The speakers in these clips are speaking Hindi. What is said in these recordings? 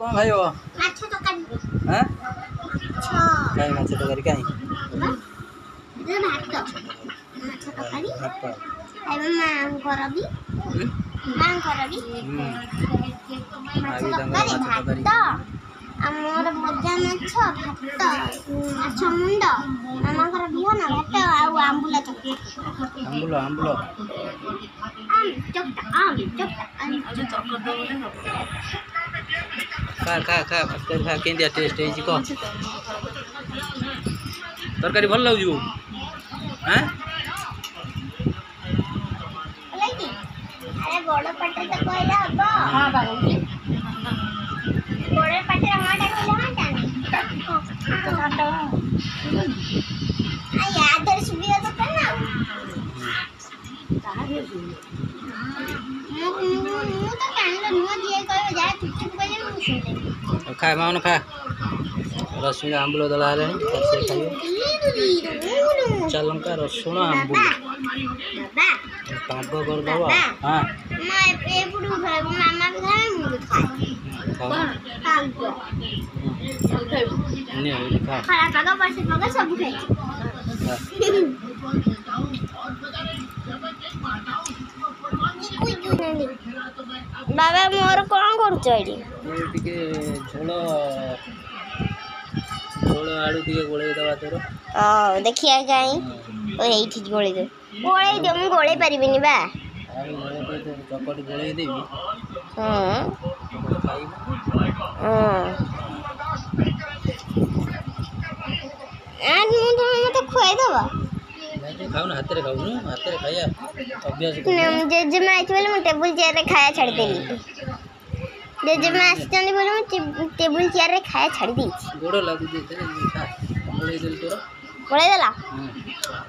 कौन खाइयो माछ तकारी हैं छ काई माछ तकारी काई दे भात माछ तकारी भात आइ मांकर भी मांकर भी माछ तकारी भात आमर भजा माछ भात माछ मुंड मामाकर बिहन भात आ आंबुला चकटा आंबुलो आंबुलो आम चकटा अरे चक्कर दो बोले खा खा खा खा केंदिया टेस्ट है को तरकारी भल लागु जो हैं लाइकी अरे बड़ पट्टे तो कहला हबो हां बाबू बड़ पट्टे हमाटा कहला हटा आ याद दर सुबिया तो करना मु तो कान नुआ दिए कहबे जा चुप बजे मु सुने खा माउन खा रसुण आंबुलो दला हले से खाइयो चलंका रसुण आंबुलो बाबा पाग कर दबो हां मैं ए बुडू खाए मामा भी खाए मु भी खाए पाग ने खा खरा पाग परसे पाग सब खाए बाबा मोर कौन करछ एडी टिके झोल झोल आलू टिके गोळे दवा तोर देखिया काई ओ एठी गोळे दे मु गोळे परिबिनी बा आलू गोळे दे चकट गोळे देबी खाई आज मु तो मते खुआई दबा खाऊ ना हाथ रे खाया अभ्यास जे मैं बोले मैं टेबल चेयर रे खाया छाड़ देली जे मैं आछन बोले मैं टेबल चेयर रे खाया छाड़ दी गोड़ लागु जे ते खा गोळे देल तोर गोळे देला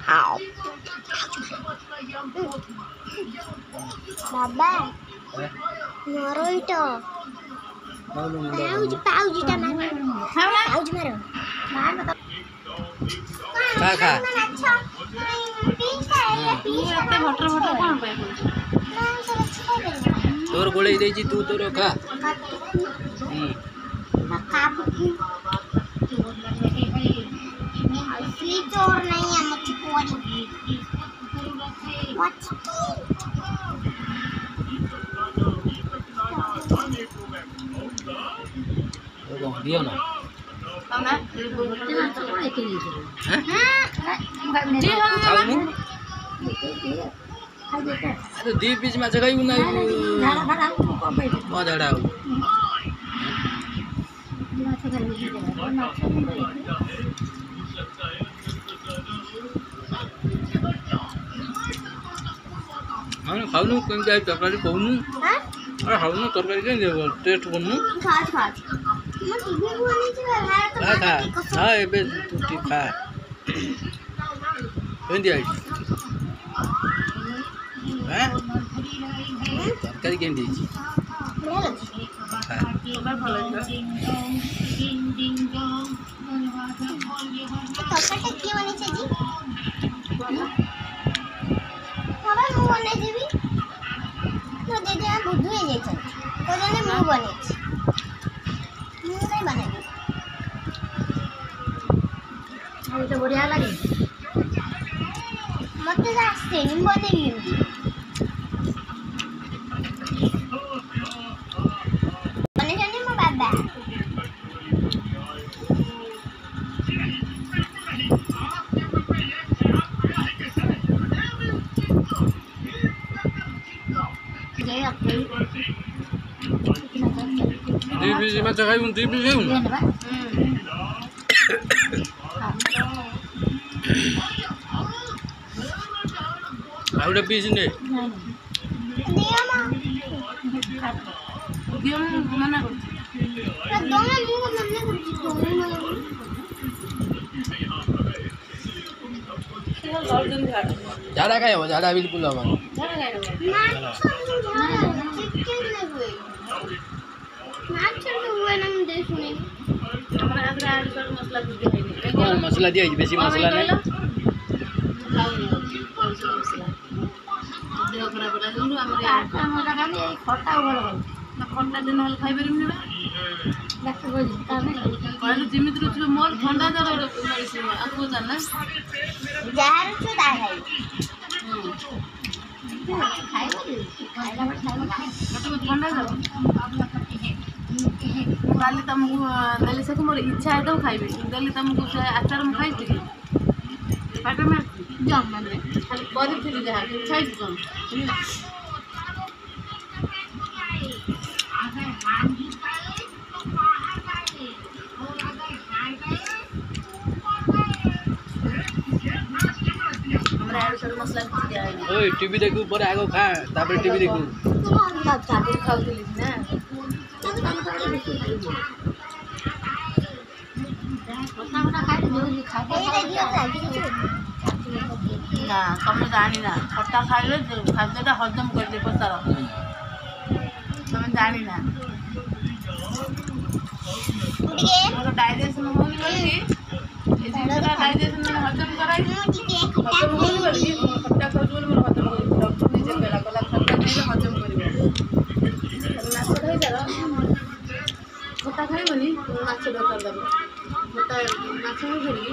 हां बाबा मारो इटो पाउजी टा मारो पाउजी मारो मार खा खा तोर गोळे देजी तू तोर खा असली चोर नहीं है मछुआरी दियो ना अरे दी बीच में जगह ना झाड़ा हाँ खाऊ कहीं जाए तरकारी कहूँ अरे खाऊ तरकारी कहीं टेस्ट बनू खा खा हाँ एबे तू खा कहीं आई हैं तरकारी कहीं दी बढ़िया लगे मत बनेली बाबा बीज में जगह दी बीज आउडे बीज ने दिया मां दियो मना कर दो में मुंह मन्ने कर झाड़ा खाए हो झाड़ा बिल्कुल हवा मसला दिया बेसी मसला नहीं खटा दिन खाई पार କହିଲୁ ଯେମିତି ରହୁଛି ମୋର ଥଣ୍ଡା ଜ୍ୱର ମେଡ଼ିସିନ ଆକୁ ଜାଣିନା ଯାହା ରୁଚୁ ତାହା ଖାଇବୁ ମୋତେ ଥଣ୍ଡା ଜ୍ୱର କାଲି ତମକୁ ଦେଲି ସେକୁ ମୋର ଇଚ୍ଛା ହେଇଥାଉ ଖାଇବି ଦେଲି ତମକୁ ସେ ଆଚାର ମୁଁ ଖାଇଥିଲି ପାଟ ମାରିଛି ଜମା ନୁହେଁ ଖାଲି କରିଥିଲି ଯାହା ଇଚ୍ଛା ହେଇଛି କ'ଣ हमरा ଆଡ଼ୁ ସବୁ ମସଲା କିଛି ଦିଆହେଇନି ओए टीवी देखू पर आगो खा तापर टीवी देखू ଆଗରୁ ଖାଉଥିଲି ନା ନା ତମେ ଜାଣିନା ଖଟା ଖାଇଲେ ଖାଦ୍ୟଟା ହଜମ କରିଦିଏ ପଚାର ତମେ ଜାଣିନା ମୋର ଡାଇଜେସନ୍ ହେଉନି ବୋଲିକି ଏ ଜିନିଷଟା ଡାଇଜେସନ୍ ହଜମ କରାଇଛି ହଜମ ହେଉନି ବୋଲିକି ଖଟା ଖାଉଛି ବୋଲି ମୋର ହଜମ କରିବି ଡକ୍ଟର ନିଜେ କହିଲା ଖଟା ଖାଇଲେ ହଜମ କରିବ ତମେ ମାଛ ଖାଇପାର ଖଟା ଖାଇବନି ମାଛ ଦରକାର ଦେବ ଖଟା ମାଛ ଖାଇପାରିକି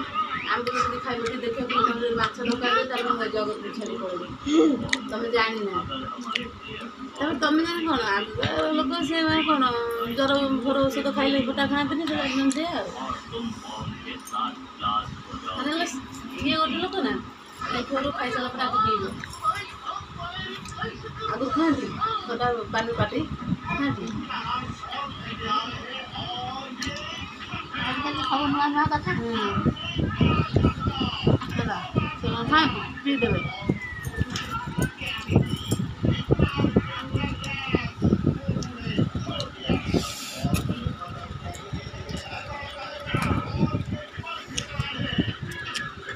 ଆମ୍ବୁଲ ଯଦି ଖାଇବ ଯଦି ଦେଖିବ ତମେ ମାଛ ଦରକାର ତାହେଲେ ମୁଁ ଜଗତକୁ ଛାଡ଼ି ପଡ଼ିବି ତମେ ଜାଣିନା ତାପରେ ତମେ ଜାଣି କ'ଣ ଆଗ ଲୋକ ସେମାନେ କ'ଣ ଜ୍ୱର ଫର ଔଷଧ ଖାଇଲେ ଖଟା ଖାଆନ୍ତିନି ସେ ଆଉ ମାନେ ଇଏ ଗୋଟେ ଲୋକ ନା ଘରୁ ଖାଇସାରିଲା ପରେ ଆକୁ ପିଇବ ଆଗରୁ ଖାଆନ୍ତି ଖଟା ପାନି ପାଟି ଖାଆନ୍ତି ସବୁ ନୂଆ ନୂଆ କଥା ହେଲା ସେମାନେ ଖାଆନ୍ତି ପିଇଦେବେ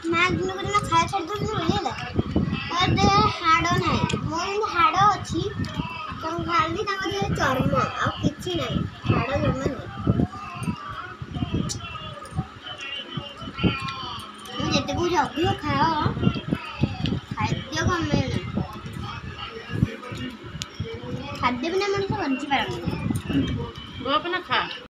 ମା ଦିନକୁ ଦିନ ଖାଇବା ଛାଡ଼ି ଦେଉଛନ୍ତି ବୁଝିଲା ତାର ଦେହରେ ହାଡ଼ ନାହିଁ ମୋର ଯେମିତି ହାଡ଼ ଅଛି ତାଙ୍କୁ ଖାଲି ତାଙ୍କ ଦେହରେ ଚର୍ମ ଆଉ କିଛି ନାହିଁ ହାଡ଼ ଜମା ନାହିଁ ମୁଁ ଯେତେ କହୁଛି ଅଧିକ ଖାଅ ଖାଦ୍ୟ କମେ ନା ଖାଦ୍ୟ ବିନା ମଣିଷ ବଞ୍ଚିପାରନ୍ତି ଗୋପନା ଖା